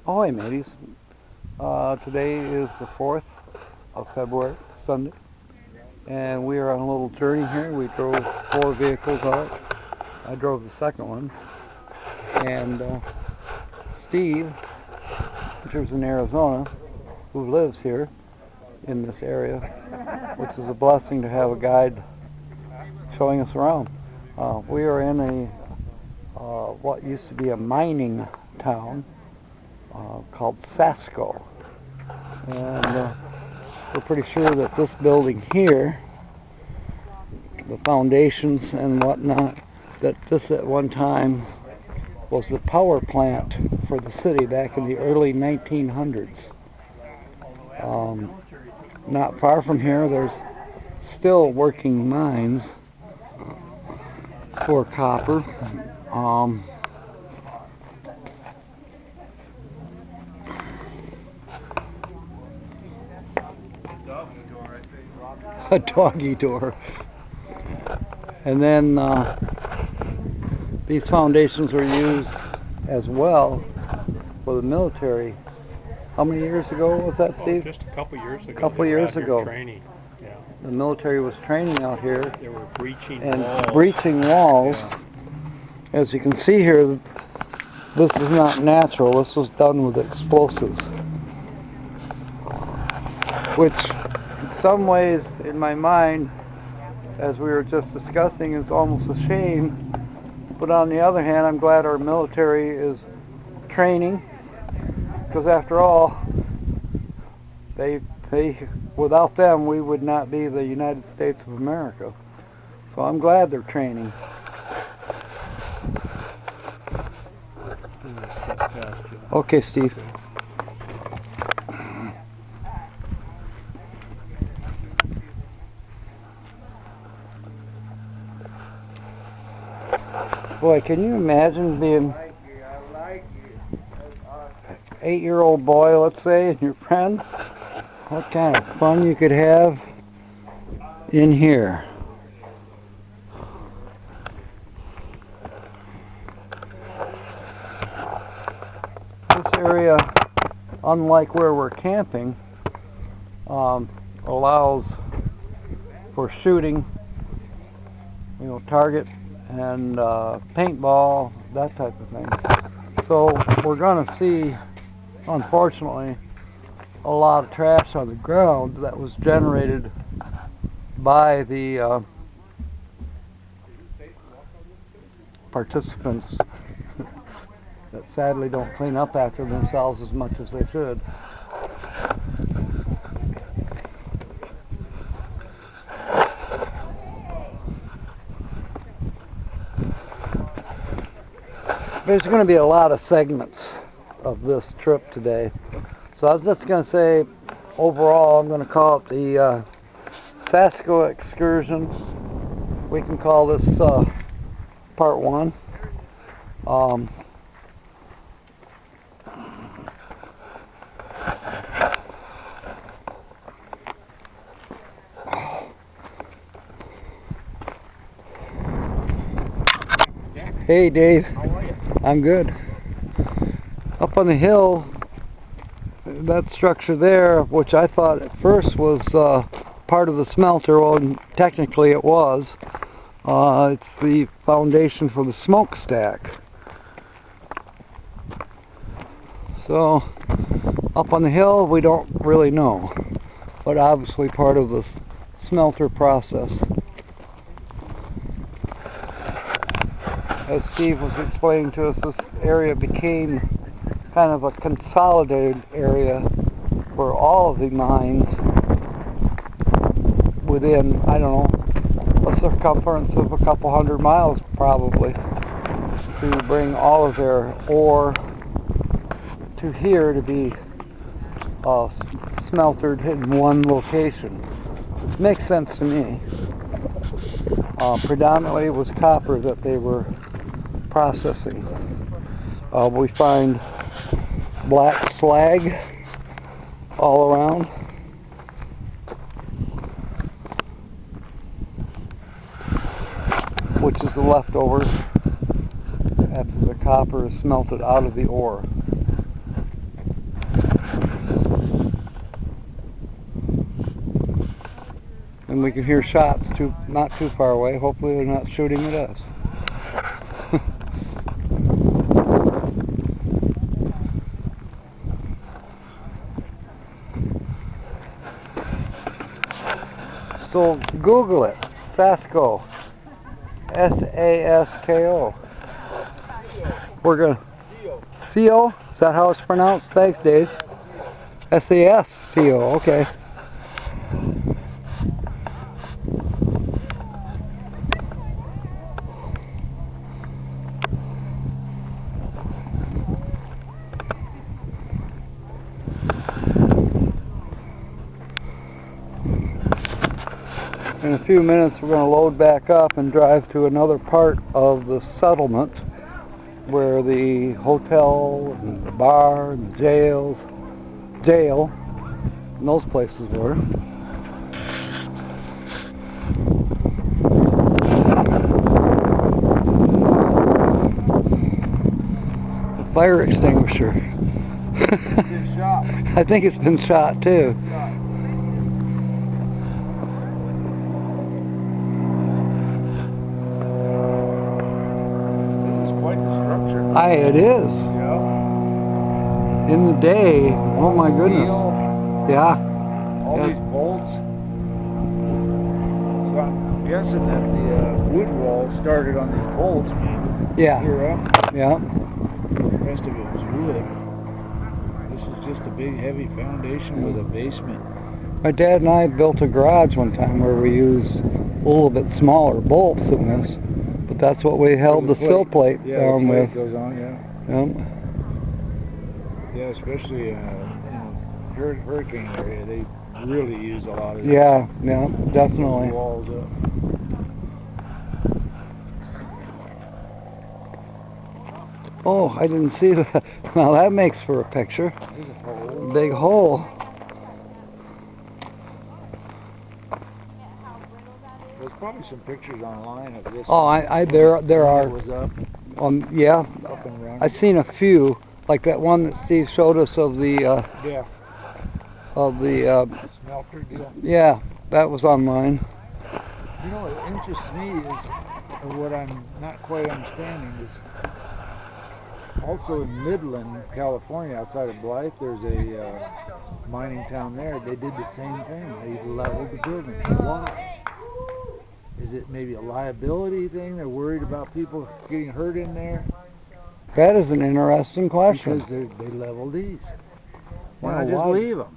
Ahoy, mateys. Today is the 4th of February, Sunday, and we are on a little journey here. We drove 4 vehicles out. I drove the second one, and Steve, which is in Arizona, who lives here in this area, which is a blessing to have a guide showing us around. We are in what used to be a mining town called Sasco. And we're pretty sure that this building here, the foundations and whatnot, that this at one time was the power plant for the city back in the early 1900s. Not far from here, there's still working mines for copper. A doggy door. And then these foundations were used as well for the military. How many years ago was that, Steve? Just a couple years ago. A couple years ago. Training. Yeah. The military was training out here. They were breaching and walls. breaching walls. Yeah. As you can see here, this is not natural. This was done with explosives, which in some ways, in my mind, as we were just discussing, is almost a shame. But on the other hand, I'm glad our military is training, because after all, they without them, we would not be the United States of America. So I'm glad they're training. Okay, Steve. Boy, can you imagine being 8-year-old boy, let's say, and your friend? What kind of fun you could have in here. This area, unlike where we're camping, allows for shooting, target and paintball, that type of thing. So we're going to see, unfortunately, a lot of trash on the ground that was generated by the participants that sadly don't clean up after themselves as much as they should. There's going to be a lot of segments of this trip today. So I was just going to say, overall, I'm going to call it the Sasco excursion. We can call this part 1. Hey Dave. How are you? I'm good. Up on the hill, that structure there, which I thought at first was part of the smelter, well, technically it was. It's the foundation for the smokestack. So, up on the hill, we don't really know, but obviously part of the smelter process. As Steve was explaining to us, this area became kind of a consolidated area for all of the mines within, I don't know, a circumference of a couple hundred miles probably, to bring all of their ore to here to be smeltered in one location. Which makes sense to me. Predominantly it was copper that they were processing. We find black slag all around. Which is the leftovers after the copper is smelted out of the ore. And we can hear shots not too far away. Hopefully they're not shooting at us. So Google it, Sasco, S-A-S-K-O. We're gonna, C-O? Is that how it's pronounced? Thanks, Dave. S-A-S-C-O, okay. In a few minutes we're going to load back up and drive to another part of the settlement where the hotel and the bar and the jail and those places were. The fire extinguisher. Been shot. I think it's been shot too. It is. Yeah. In the day, oh my goodness. Yeah. All Yeah. these bolts. So I'm guessing that the wood wall started on these bolts. Yeah. Here up. Yeah. The rest of it was wood. This is just a big heavy foundation with a basement. My dad and I built a garage one time where we used a little bit smaller bolts than this. But that's what we held the sill plate down with. Goes on, yeah, especially in a hurricane area, they really use a lot of these. Yeah, definitely. Walls up. Oh, I didn't see that. Now that makes for a picture. There's a hole. Big hole. There's probably some pictures online of this. Oh, there are. It was up. Yeah. Up and running. I've seen a few, like that one that Steve showed us of the. Yeah. Of the. Smelter deal. Yeah, that was online. You know what interests me is, or what I'm not quite understanding is, also in Midland, California, outside of Blythe, there's a mining town there. They did the same thing. They leveled the building. Why? Is it maybe a liability thing? They're worried about people getting hurt in there? That is an interesting question. Because they level these. Why Yeah, not just why? leave them?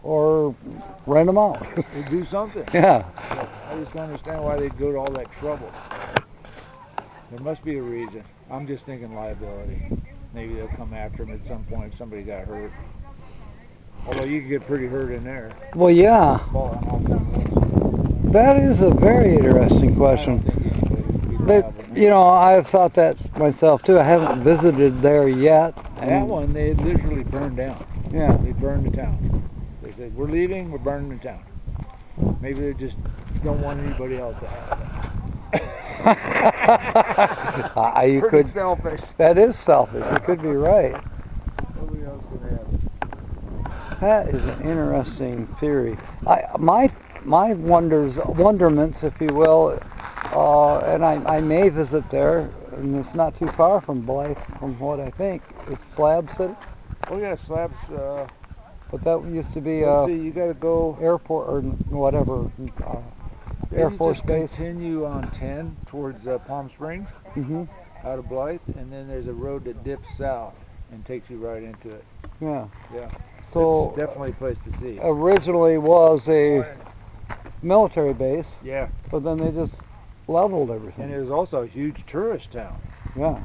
Or rent them out. They do something. Yeah. So I just don't understand why they'd go to all that trouble. There must be a reason. I'm just thinking liability. Maybe they'll come after them at some point if somebody got hurt. Although you could get pretty hurt in there. Well, yeah. Falling off the walls. That is a very interesting question. I don't think anybody would be But, liable. you know, I've thought that myself too. I haven't visited there yet. That one, they literally burned down. Yeah. They burned the town. They said, we're leaving, we're burning the town. Maybe they just don't want anybody else to have it. You Pretty could. selfish. That is selfish. You could be right. Nobody else can have it. That is an interesting theory. My wonderments, if you will, and I may visit there, and it's not too far from Blythe, from what I think. It's Slab City, Oh yeah, slabs. but that used to be Let's see, you got to go. airport or whatever, Air Maybe Force just Base. continue on 10 towards Palm Springs, Hmm. out of Blythe, and then there's a road that dips south and takes you right into it. Yeah. Yeah. So It's definitely a place to see. originally was a military base, Yeah. but then they just leveled everything. And it was also a huge tourist town. Yeah.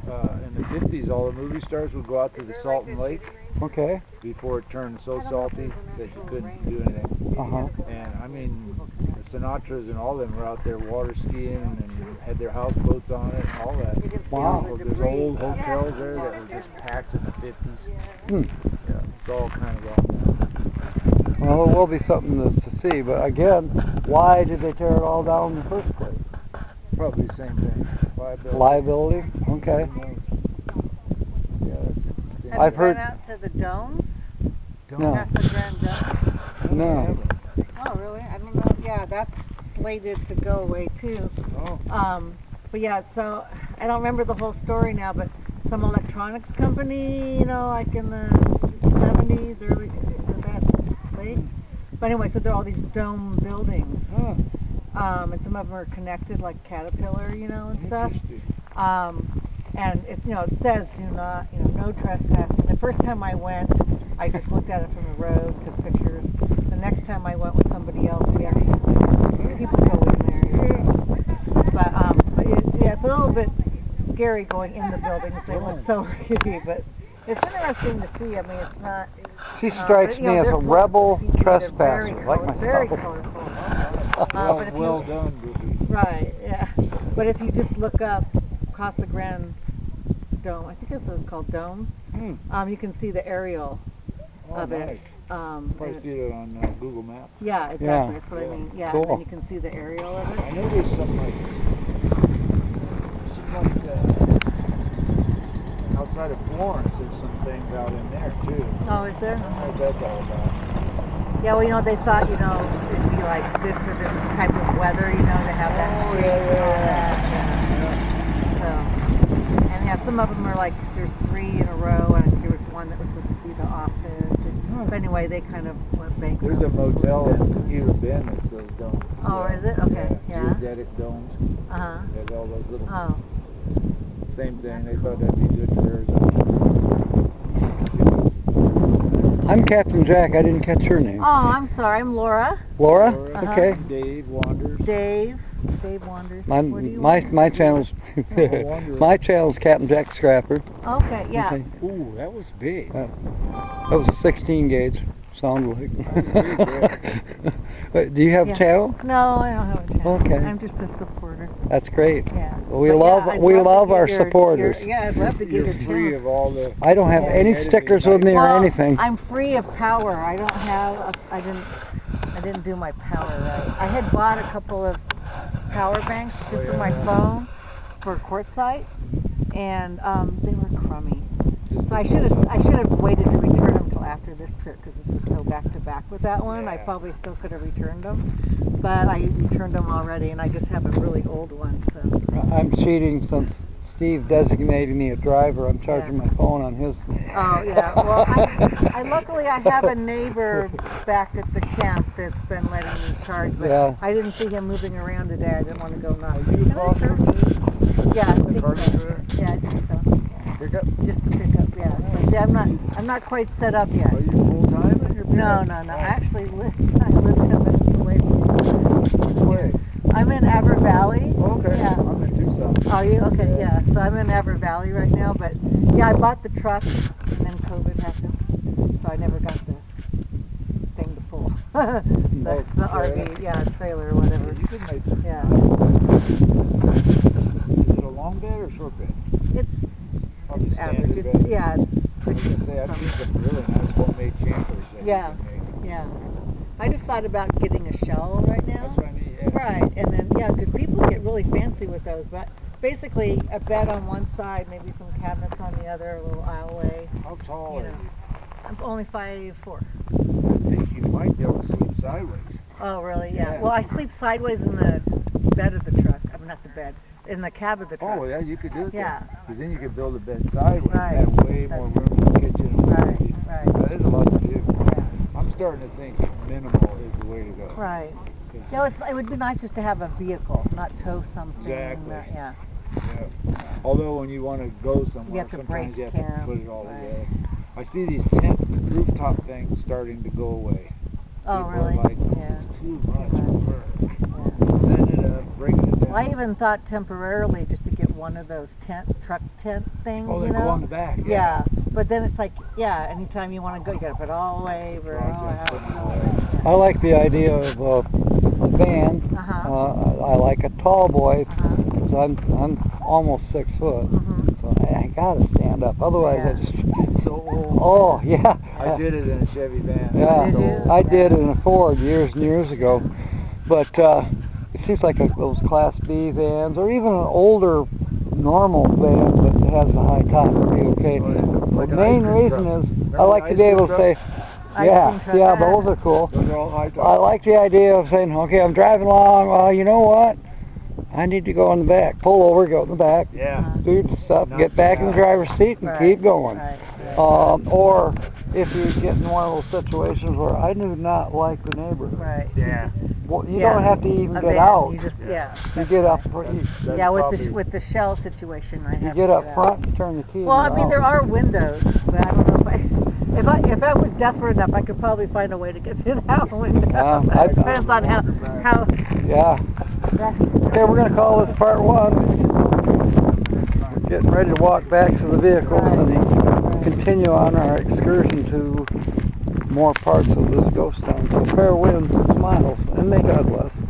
In the 50s, all the movie stars would go out to the Salton Lake Okay. before it turned so salty that you couldn't do anything. Uh-huh. And I mean, the Sinatras and all of them were out there water skiing and had their houseboats on it and all that. Wow. So there's old hotels there that were just packed in the 50s. Hmm. Yeah, it's all kind of gone. Well, it will be something to see, but again, why did they tear it all down in the first place? Probably the same thing. Liability. Liability? Okay. Who knows? Yeah, that's interesting. I've Have you heard- been out to the domes? No. Casa Grande Dome? No. Oh, really? I don't know. Yeah, that's slated to go away too. Oh. But yeah, so I don't remember the whole story now, but some electronics company, you know, like in the 70s, early, is it that late? But anyway, so there are all these dome buildings. Huh. And some of them are connected, like Caterpillar, you know, and stuff. Interesting. And it, you know, it says do not, you know, no trespassing. The first time I went, I just looked at it from the road, took pictures. The next time I went with somebody else, we actually people go in there. You know, but yeah, it's a little bit scary going in the buildings. They look so rickety, but it's interesting to see. I mean, it's not. She strikes but, you know, me as they're a full of rebel graffiti. They're very trespasser, like very myself. colorful. But if Well you, done, Booby. right, yeah. But if you just look up Casa Grande Dome, I think that's what it's called, domes. You can see the aerial of nice. it. Probably and see it on Google Maps. yeah, exactly. Yeah. That's what I mean. Yeah, Cool. and then you can see the aerial of I it. know there's some like outside of Florence, there's some things out in there too. Oh, is there? I don't know what that's all about. Yeah, well, you know, they thought, you know, it'd be like good for this type of weather, you know, to have that Oh, shape yeah, and all yeah, that. So, and yeah, some of them are like, there's 3 in a row, and I think there was one that was supposed to be the office. But anyway, they kind of went bankrupt. There's a motel in Gila Bend that says domes. Oh, is it? Okay, yeah. Geodetic domes. Uh-huh. There's all those little. Oh. Same thing. That's They cool. thought that'd be good for Arizona. I'm Captain Jack. I didn't catch your name. Oh, I'm sorry. I'm Laura. Laura? Uh-huh. Okay. Dave wanders. Dave Wanders. My What do you my want? my channel's Wanderer. my channel's Captain Jack Scrapper. Okay, yeah. Okay. Ooh, that was big. That was a 16 gauge. Sounded That was like. Wait, do you have Yeah. a channel? No, I don't have a channel. Okay. I'm just a supporter. That's great. Yeah. Well, we But love yeah, I'd we love to love get our your- supporters. yeah, I'd love to get You're your free channel. of all the. I don't have Yeah. any editing stickers with me or Well, anything. I'm free of power. I don't have. I didn't do my power right. I had bought a couple of power banks just for my phone for quartzite, and they were crummy. So I should have waited to return them till after this trip because this was so back to back with that one. I Yeah. probably still could have returned them, but I returned them already, and I just have a really old one. So I'm cheating since Steve designated me a driver. I'm charging Yeah. my phone on his. oh yeah, well I luckily I have a neighbor back at the camp that's been letting me charge, but Yeah. I didn't see him moving around today. I didn't want to go knock. Are you Can I across charge? from me? Yeah, I The think party so. trailer? Yeah, I think so. Pick up. Just to pick up, yeah. So see, I'm not quite set up yet. Are you full time in your No. I actually live 10 minutes away from you. Where? I'm in Aver Valley. Okay. Yeah. I'm in Tucson. Are you? Okay, yeah. So I'm in Aver Valley right now, but yeah, I bought the truck and then COVID happened. So I never got the thing to pull. the trailer. RV, yeah, trailer or whatever. You could make some. Yeah. Is it a long bed or short bed? It's Probably it's average. standard It's bed. yeah, it's I was 6 gonna say I've seen something. some really nice homemade campers that Yeah. you can make. Yeah. I just thought about getting a shell right now. That's what I mean. Yeah. Right, and then yeah, because people get really fancy with those, but basically a bed on one side, maybe some cabinets on the other, a little aisleway. How tall You are know. you? I'm only 5'4". I think you might be able to sleep sideways. Oh, really? Yeah. Yeah. Well, I sleep sideways in the bed of the truck. I mean, not the bed, in the cab of the truck. Oh yeah, you could do it. Yeah. Because then you could build a bed sideways. Right. And have way more That's room for the kitchen. And Right, everything. right. That is a lot to do. Yeah. I'm starting to think minimal is the way to go. Right. 'Cause- Yeah, it would be nice just to have a vehicle, not tow something. Exactly. Yeah. Yeah. Although when you want to go somewhere, have to sometimes break you have camp, to put it all right. together. I see these tent rooftop things starting to go away. Oh, People really? are like, this Yeah. is too much much. work. Yeah. Set it up, break it down. Well, I even thought temporarily just to get one of those truck tent things, Oh, they you know? go on the back. Yeah, but then it's like, yeah, anytime you want to go, you got to put it all away, It's a or all project, out. put it all away. that. I like the idea of a van. Uh-huh. I like a tall boy Uh-huh. because I'm almost 6 foot. Mhm. So I gotta stand up. Otherwise, I Yeah. just. It's so old. Oh yeah. I did it in a Chevy van. Yeah, It's Did you? old. I did it in a Ford years and years ago, but it seems like those Class B vans, or even an older normal van that has a high top, would be okay. Oh, yeah. The Like an main ice cream reason truck. is Remember I like the to ice be cream able to say, truck? Yeah, cream truck. yeah, those are cool. Those are all high I top. like the idea of saying, okay, I'm driving along. Well, you know what? I need to go in the back. Pull over, go in the back, Yeah. do your stuff, Knock get it back in the out. driver's seat, and Right, keep going. Right, right. Or if you get in one of those situations where I do not like the neighborhood, Right. Yeah. well, you Yeah. don't have to even A get van, out. You just, Yeah. yeah. You that's get up, nice. you, Yeah, with probably- with the shell situation, I you have get to up get front out. and turn the key. Well, I and mean, you're there out. are windows, but I don't know if I was desperate enough, I could probably find a way to get through that window. I'd- It depends on how. Yeah. Okay, we're gonna call this part one. We're getting ready to walk back to the vehicles and continue on our excursion to more parts of this ghost town. So fair winds and smiles, and may God bless.